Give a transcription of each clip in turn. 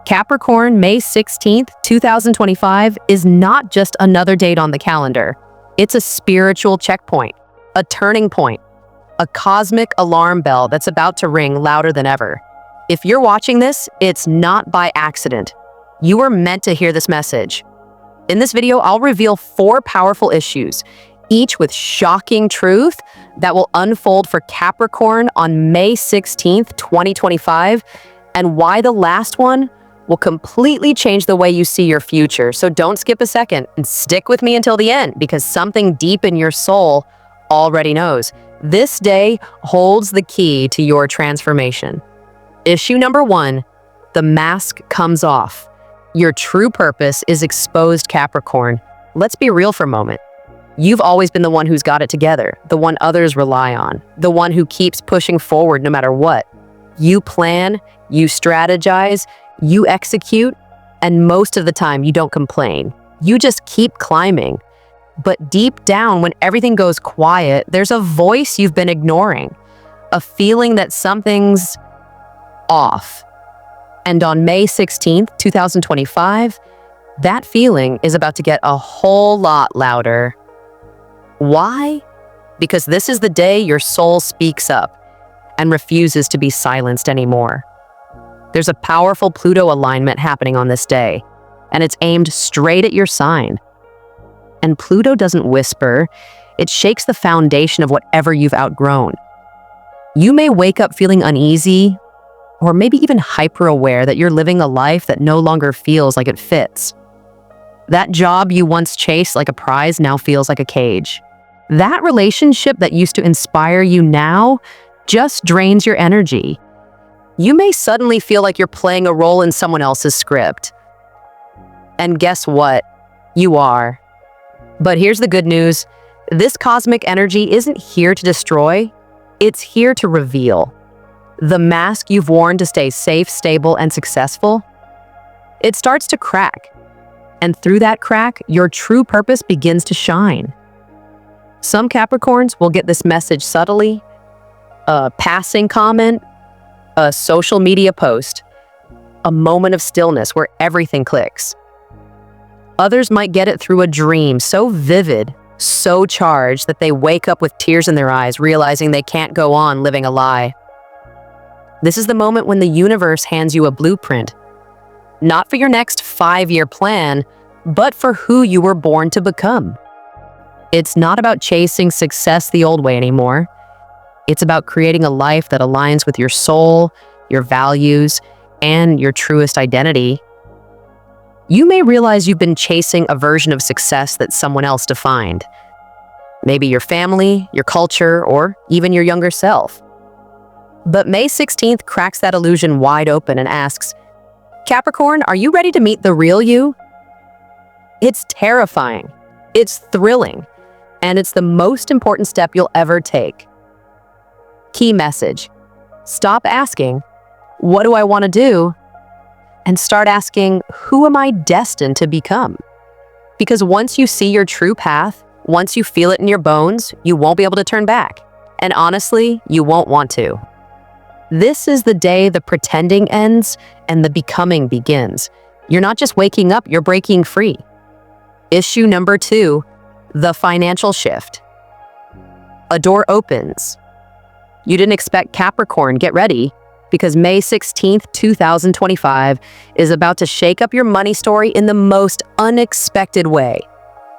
Capricorn, May 16th, 2025 is not just another date on the calendar. It's a spiritual checkpoint, a turning point, a cosmic alarm bell that's about to ring louder than ever. If you're watching this, it's not by accident. You were meant to hear this message. In this video, I'll reveal 4 powerful issues, each with shocking truth that will unfold for Capricorn on May 16th, 2025, and why the last one will completely change the way you see your future. So don't skip a second and stick with me until the end, because something deep in your soul already knows. This day holds the key to your transformation. Issue number 1, the mask comes off. Your true purpose is exposed, Capricorn. Let's be real for a moment. You've always been the one who's got it together, the one others rely on, the one who keeps pushing forward no matter what. You plan, you strategize, you execute, and most of the time you don't complain. You just keep climbing. But deep down, when everything goes quiet, there's a voice you've been ignoring, a feeling that something's off. And on May 16th, 2025, that feeling is about to get a whole lot louder. Why? Because this is the day your soul speaks up and refuses to be silenced anymore. There's a powerful Pluto alignment happening on this day, and it's aimed straight at your sign. And Pluto doesn't whisper, it shakes the foundation of whatever you've outgrown. You may wake up feeling uneasy, or maybe even hyper-aware that you're living a life that no longer feels like it fits. That job you once chased like a prize now feels like a cage. That relationship that used to inspire you now just drains your energy. You may suddenly feel like you're playing a role in someone else's script. And guess what? You are. But here's the good news. This cosmic energy isn't here to destroy. It's here to reveal. The mask you've worn to stay safe, stable, and successful, it starts to crack. And through that crack, your true purpose begins to shine. Some Capricorns will get this message subtly, a passing comment, a social media post, a moment of stillness where everything clicks. Others might get it through a dream so vivid, so charged that they wake up with tears in their eyes, realizing they can't go on living a lie. This is the moment when the universe hands you a blueprint, not for your next 5-year plan, but for who you were born to become. It's not about chasing success the old way anymore. It's about creating a life that aligns with your soul, your values, and your truest identity. You may realize you've been chasing a version of success that someone else defined. Maybe your family, your culture, or even your younger self. But May 16th cracks that illusion wide open and asks, Capricorn, are you ready to meet the real you? It's terrifying, it's thrilling, and it's the most important step you'll ever take. Key message: stop asking, what do I want to do? And start asking, who am I destined to become? Because once you see your true path, once you feel it in your bones, you won't be able to turn back. And honestly, you won't want to. This is the day the pretending ends and the becoming begins. You're not just waking up, you're breaking free. Issue number 2, the financial shift. A door opens. You didn't expect, Capricorn, get ready, because May 16th, 2025 is about to shake up your money story in the most unexpected way.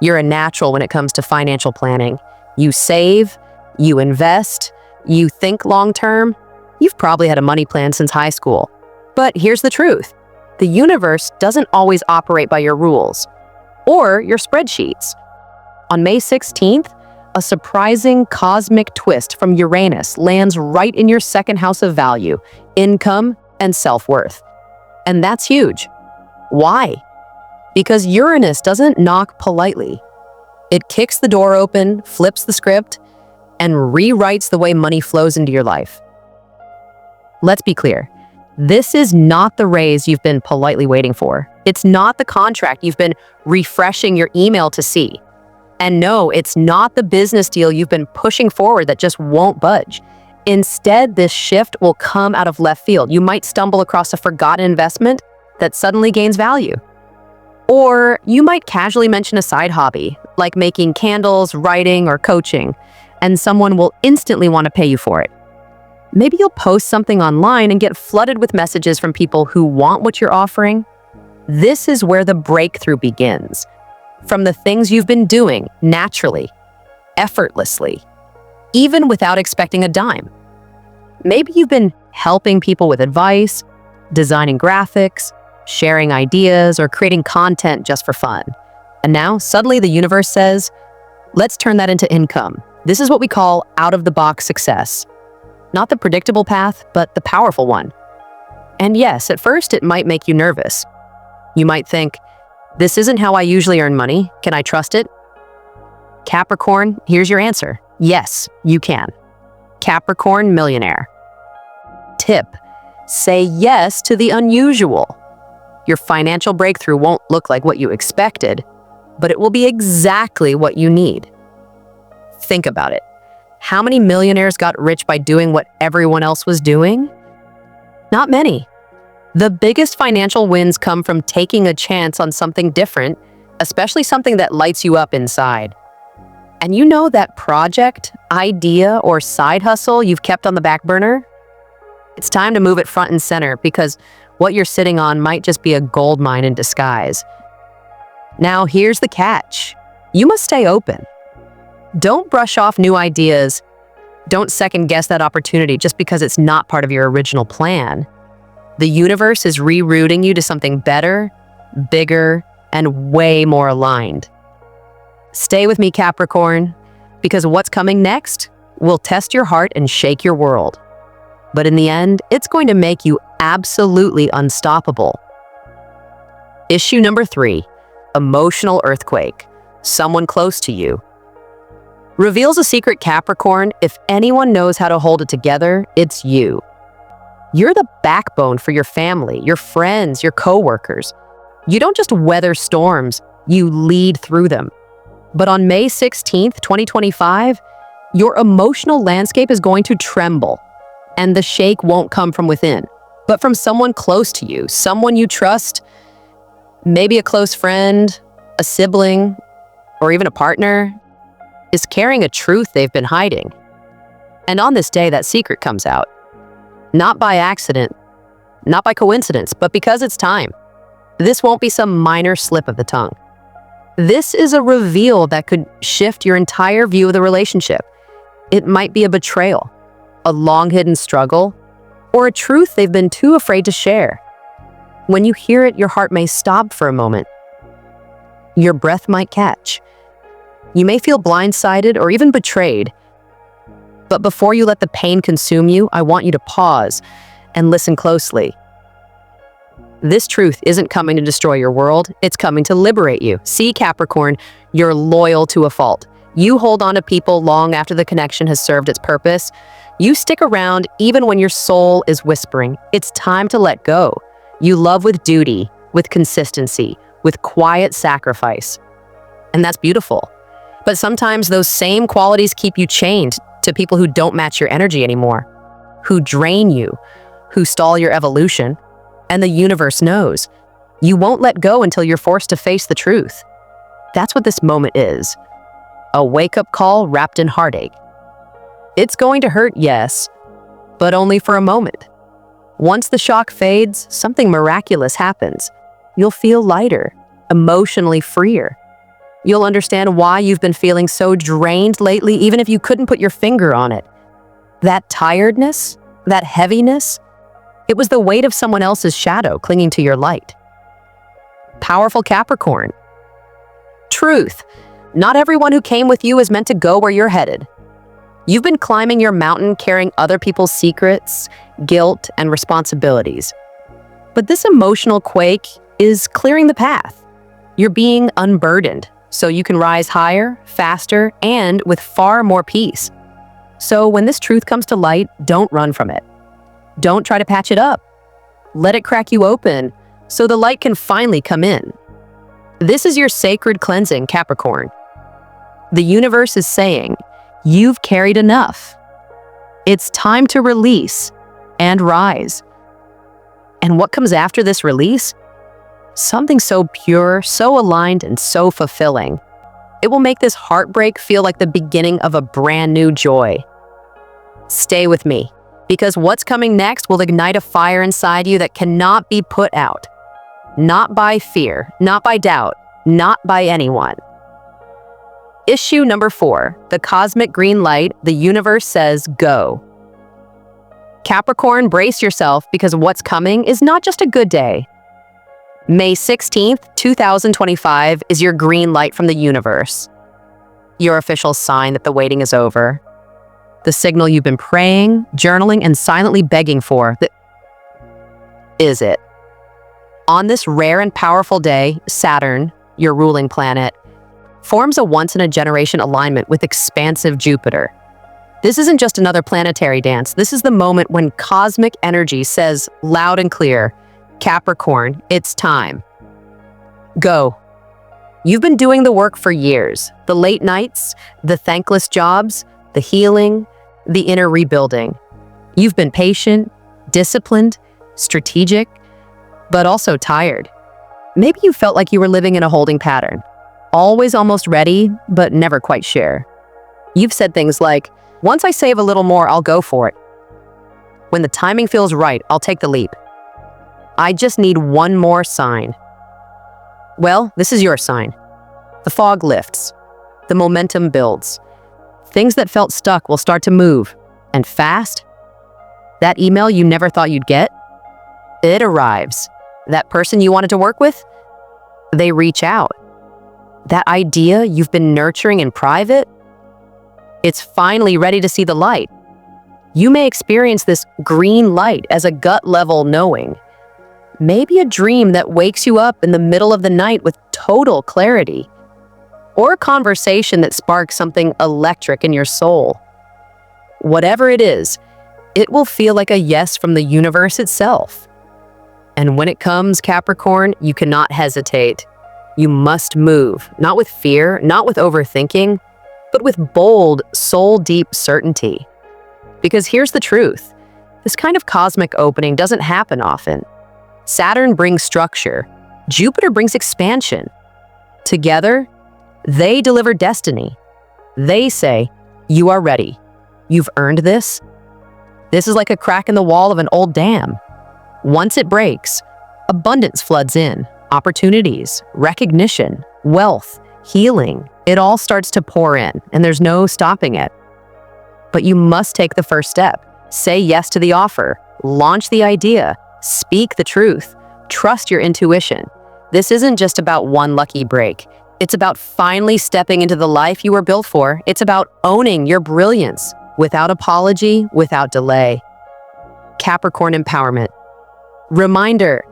You're a natural when it comes to financial planning. You save, you invest, you think long-term. You've probably had a money plan since high school. But here's the truth. The universe doesn't always operate by your rules or your spreadsheets. On May 16th, a surprising cosmic twist from Uranus lands right in your second house of value, income, and self-worth. And that's huge. Why? Because Uranus doesn't knock politely. It kicks the door open, flips the script, and rewrites the way money flows into your life. Let's be clear. This is not the raise you've been politely waiting for. It's not the contract you've been refreshing your email to see. And no, it's not the business deal you've been pushing forward that just won't budge. Instead, this shift will come out of left field. You might stumble across a forgotten investment, that suddenly gains value. Or you might casually mention a side hobby, like making candles, writing, or coaching, and someone will instantly want to pay you for it. Maybe you'll post something online and get flooded with messages from people who want what you're offering. This is where the breakthrough begins. From the things you've been doing naturally, effortlessly, even without expecting a dime. Maybe you've been helping people with advice, designing graphics, sharing ideas, or creating content just for fun. And now, suddenly the universe says, let's turn that into income. This is what we call out-of-the-box success. Not the predictable path, but the powerful one. And yes, at first it might make you nervous. You might think, this isn't how I usually earn money. Can I trust it? Capricorn, here's your answer. Yes, you can. Capricorn Millionaire. Tip: say yes to the unusual. Your financial breakthrough won't look like what you expected, but it will be exactly what you need. Think about it. How many millionaires got rich by doing what everyone else was doing? Not many. The biggest financial wins come from taking a chance on something different, especially something that lights you up inside. And you know that project, idea, or side hustle you've kept on the back burner? It's time to move it front and center because what you're sitting on might just be a gold mine in disguise. Now, here's the catch. You must stay open. Don't brush off new ideas. Don't second-guess that opportunity just because it's not part of your original plan. The universe is rerouting you to something better, bigger, and way more aligned. Stay with me, Capricorn, because what's coming next will test your heart and shake your world. But in the end, it's going to make you absolutely unstoppable. Issue number 3, emotional earthquake. Someone close to you. Reveals a secret, Capricorn. If anyone knows how to hold it together, it's you. You're the backbone for your family, your friends, your coworkers. You don't just weather storms, you lead through them. But on May 16th, 2025, your emotional landscape is going to tremble. And the shake won't come from within, but from someone close to you, someone you trust, maybe a close friend, a sibling, or even a partner, is carrying a truth they've been hiding. And on this day, that secret comes out. Not by accident, not by coincidence, but because it's time. This won't be some minor slip of the tongue. This is a reveal that could shift your entire view of the relationship. It might be a betrayal, a long-hidden struggle, or a truth they've been too afraid to share. When you hear it, your heart may stop for a moment. Your breath might catch. You may feel blindsided or even betrayed. But before you let the pain consume you, I want you to pause and listen closely. This truth isn't coming to destroy your world, it's coming to liberate you. See, Capricorn, you're loyal to a fault. You hold on to people long after the connection has served its purpose. You stick around even when your soul is whispering, it's time to let go. You love with duty, with consistency, with quiet sacrifice. And that's beautiful. But sometimes those same qualities keep you chained to people who don't match your energy anymore, who drain you, who stall your evolution. And the universe knows. You won't let go until you're forced to face the truth. That's what this moment is. A wake-up call wrapped in heartache. It's going to hurt, yes, but only for a moment. Once the shock fades, something miraculous happens. You'll feel lighter, emotionally freer. You'll understand why you've been feeling so drained lately, even if you couldn't put your finger on it. That tiredness, that heaviness, it was the weight of someone else's shadow clinging to your light. Powerful Capricorn. Truth. Not everyone who came with you is meant to go where you're headed. You've been climbing your mountain carrying other people's secrets, guilt, and responsibilities. But this emotional quake is clearing the path. You're being unburdened, so you can rise higher, faster, and with far more peace. So when this truth comes to light, don't run from it. Don't try to patch it up. Let it crack you open so the light can finally come in. This is your sacred cleansing, Capricorn. The universe is saying, you've carried enough. It's time to release and rise. And what comes after this release Something so pure, so aligned, and so fulfilling. It will make this heartbreak feel like the beginning of a brand new joy. Stay with me, because what's coming next will ignite a fire inside you that cannot be put out. Not by fear, not by doubt, not by anyone. Issue number 4, the cosmic green light, the universe says go. Capricorn, brace yourself because what's coming is not just a good day. May 16th, 2025 is your green light from the universe. Your official sign that the waiting is over. The signal you've been praying, journaling, and silently begging for. Is it? On this rare and powerful day, Saturn, your ruling planet, forms a once-in-a-generation alignment with expansive Jupiter. This isn't just another planetary dance. This is the moment when cosmic energy says loud and clear, Capricorn, it's time. Go. You've been doing the work for years. The late nights, the thankless jobs, the healing, the inner rebuilding. You've been patient, disciplined, strategic, but also tired. Maybe you felt like you were living in a holding pattern. Always almost ready, but never quite sure. You've said things like, once I save a little more, I'll go for it. When the timing feels right, I'll take the leap. I just need one more sign. Well, this is your sign. The fog lifts. The momentum builds. Things that felt stuck will start to move. And fast. That email you never thought you'd get, it arrives. That person you wanted to work with, they reach out. That idea you've been nurturing in private, it's finally ready to see the light. You may experience this green light as a gut-level knowing. Maybe a dream that wakes you up in the middle of the night with total clarity. Or a conversation that sparks something electric in your soul. Whatever it is, it will feel like a yes from the universe itself. And when it comes, Capricorn, you cannot hesitate. You must move, not with fear, not with overthinking, but with bold, soul-deep certainty. Because here's the truth. This kind of cosmic opening doesn't happen often. Saturn brings structure. Jupiter brings expansion. Together, they deliver destiny. They say, you are ready. You've earned this. This is like a crack in the wall of an old dam. Once it breaks, abundance floods in. Opportunities, recognition, wealth, healing. It all starts to pour in, and there's no stopping it. But you must take the first step. Say yes to the offer. Launch the idea. Speak the truth. Trust your intuition. This isn't just about one lucky break. It's about finally stepping into the life you were built for. It's about owning your brilliance without apology, without delay. Capricorn empowerment. Reminder,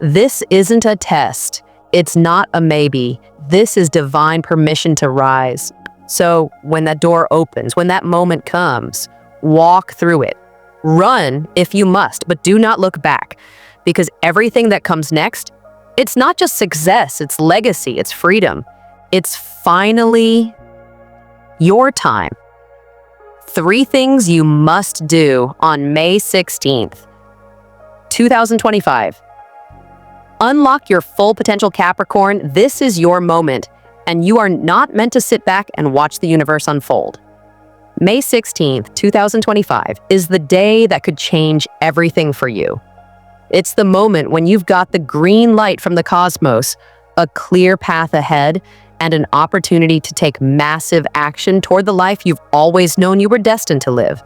this isn't a test. It's not a maybe. This is divine permission to rise. So when that door opens, when that moment comes, walk through it. Run if you must, but do not look back. Because everything that comes next, it's not just success, it's legacy, it's freedom. It's finally your time. 3 things you must do on May 16th, 2025. Unlock your full potential, Capricorn. This is your moment, and you are not meant to sit back and watch the universe unfold. May 16th, 2025 is the day that could change everything for you. It's the moment when you've got the green light from the cosmos, a clear path ahead, and an opportunity to take massive action toward the life you've always known you were destined to live.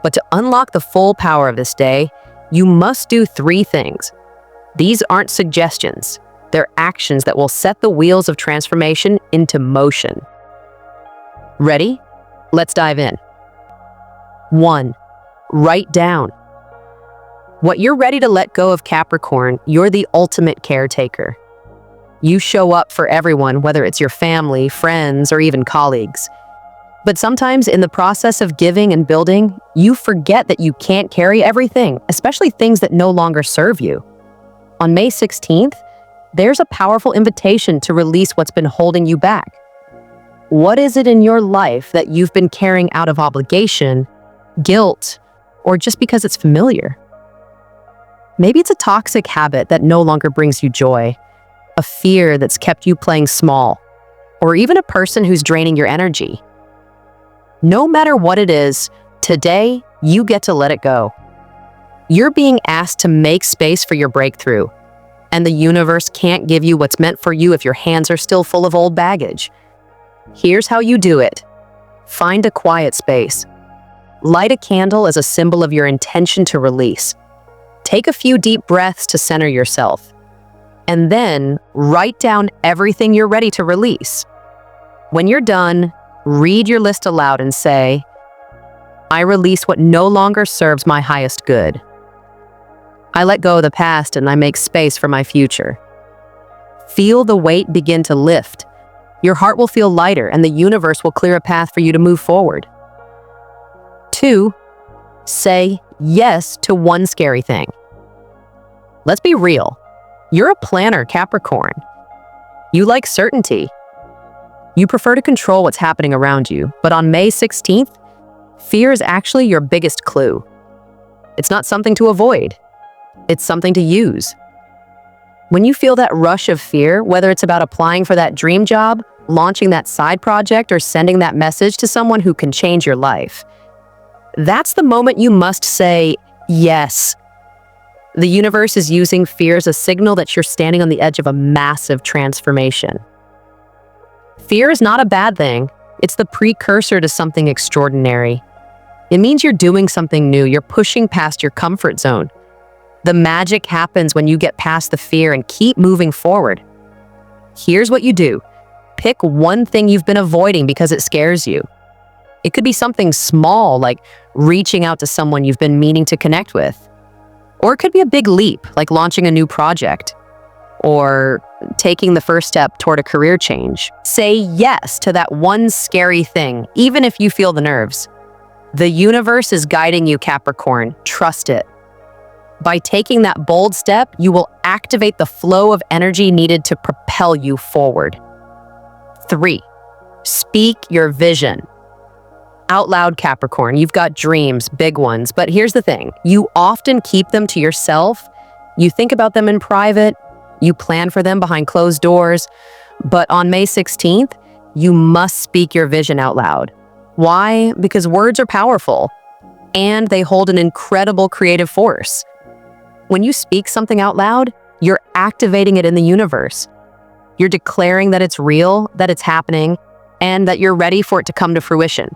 But to unlock the full power of this day, you must do 3 things. These aren't suggestions. They're actions that will set the wheels of transformation into motion. Ready? Let's dive in. 1. Write down. What you're ready to let go of, Capricorn, you're the ultimate caretaker. You show up for everyone, whether it's your family, friends, or even colleagues. But sometimes in the process of giving and building, you forget that you can't carry everything, especially things that no longer serve you. On May 16th, there's a powerful invitation to release what's been holding you back. What is it in your life that you've been carrying out of obligation, guilt, or just because it's familiar? Maybe it's a toxic habit that no longer brings you joy, a fear that's kept you playing small, or even a person who's draining your energy. No matter what it is, today you get to let it go. You're being asked to make space for your breakthrough, and the universe can't give you what's meant for you if your hands are still full of old baggage. Here's how you do it. Find a quiet space. Light a candle as a symbol of your intention to release. Take a few deep breaths to center yourself. And then write down everything you're ready to release. When you're done, read your list aloud and say, I release what no longer serves my highest good. I let go of the past and I make space for my future. Feel the weight begin to lift. Your heart will feel lighter and the universe will clear a path for you to move forward. 2. Say yes to one scary thing. Let's be real. You're a planner, Capricorn. You like certainty. You prefer to control what's happening around you, but on May 16th, fear is actually your biggest clue. It's not something to avoid. It's something to use. When you feel that rush of fear, whether it's about applying for that dream job, launching that side project, or sending that message to someone who can change your life, that's the moment you must say yes. The universe is using fear as a signal that you're standing on the edge of a massive transformation. Fear is not a bad thing. It's the precursor to something extraordinary. It means you're doing something new. You're pushing past your comfort zone. The magic happens when you get past the fear and keep moving forward. Here's what you do. Pick one thing you've been avoiding because it scares you. It could be something small, like reaching out to someone you've been meaning to connect with. Or it could be a big leap, like launching a new project, or taking the first step toward a career change. Say yes to that one scary thing, even if you feel the nerves. The universe is guiding you, Capricorn. Trust it. By taking that bold step, you will activate the flow of energy needed to propel you forward. 3. Speak your vision. Out loud, Capricorn, you've got dreams, big ones, but here's the thing. You often keep them to yourself. You think about them in private. You plan for them behind closed doors. But on May 16th, you must speak your vision out loud. Why? Because words are powerful, and they hold an incredible creative force. When you speak something out loud, you're activating it in the universe. You're declaring that it's real, that it's happening, and that you're ready for it to come to fruition.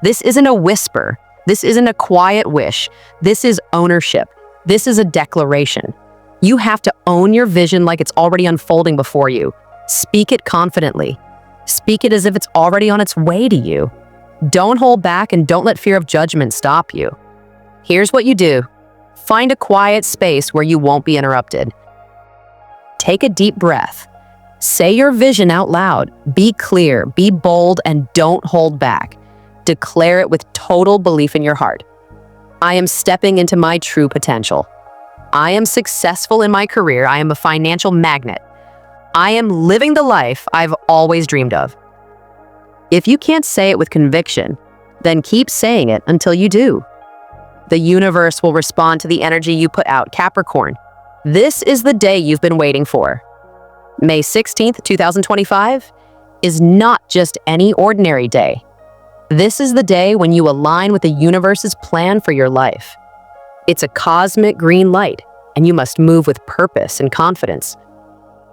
This isn't a whisper. This isn't a quiet wish. This is ownership. This is a declaration. You have to own your vision like it's already unfolding before you. Speak it confidently. Speak it as if it's already on its way to you. Don't hold back and don't let fear of judgment stop you. Here's what you do. Find a quiet space where you won't be interrupted. Take a deep breath. Say your vision out loud. Be clear, be bold, and don't hold back. Declare it with total belief in your heart. I am stepping into my true potential. I am successful in my career. I am a financial magnet. I am living the life I've always dreamed of. If you can't say it with conviction, then keep saying it until you do. The universe will respond to the energy you put out, Capricorn. This is the day you've been waiting for. May 16th, 2025 is not just any ordinary day. This is the day when you align with the universe's plan for your life. It's a cosmic green light, and you must move with purpose and confidence.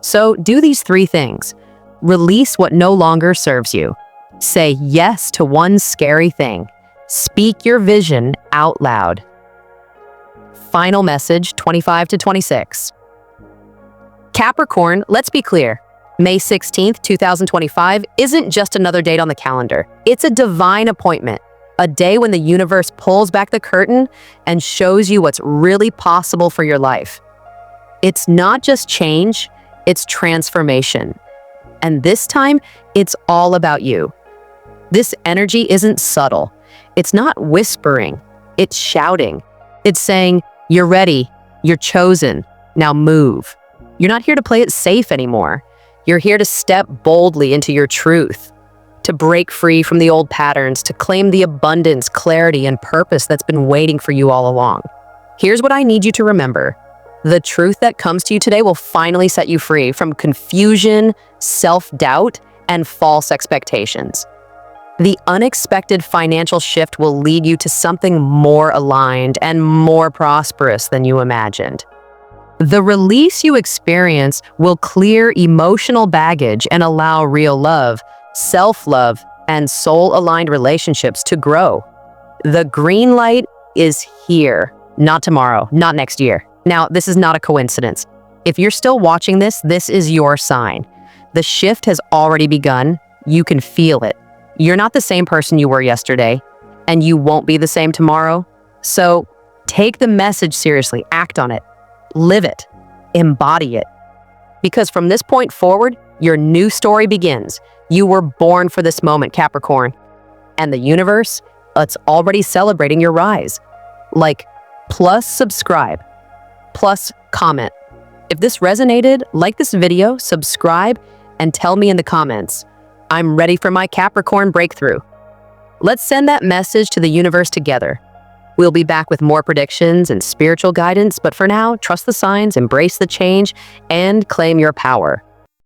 So do these 3 things. Release what no longer serves you. Say yes to one scary thing. Speak your vision out loud. Final message, 25 to 26. Capricorn, let's be clear. May 16th, 2025 isn't just another date on the calendar. It's a divine appointment, a day when the universe pulls back the curtain and shows you what's really possible for your life. It's not just change, it's transformation. And this time, it's all about you. This energy isn't subtle. It's not whispering. It's shouting. It's saying, you're ready, you're chosen, now move. You're not here to play it safe anymore. You're here to step boldly into your truth, to break free from the old patterns, to claim the abundance, clarity, and purpose that's been waiting for you all along. Here's what I need you to remember. The truth that comes to you today will finally set you free from confusion, self-doubt, and false expectations. The unexpected financial shift will lead you to something more aligned and more prosperous than you imagined. The release you experience will clear emotional baggage and allow real love, self-love, and soul-aligned relationships to grow. The green light is here, not tomorrow, not next year. Now, this is not a coincidence. If you're still watching this, this is your sign. The shift has already begun. You can feel it. You're not the same person you were yesterday, and you won't be the same tomorrow. So take the message seriously, act on it, live it, embody it. Because from this point forward, your new story begins. You were born for this moment, Capricorn. And the universe, it's already celebrating your rise. Plus subscribe, plus comment. If this resonated, like this video, subscribe, and tell me in the comments, I'm ready for my Capricorn breakthrough. Let's send that message to the universe together. We'll be back with more predictions and spiritual guidance, but for now, trust the signs, embrace the change, and claim your power.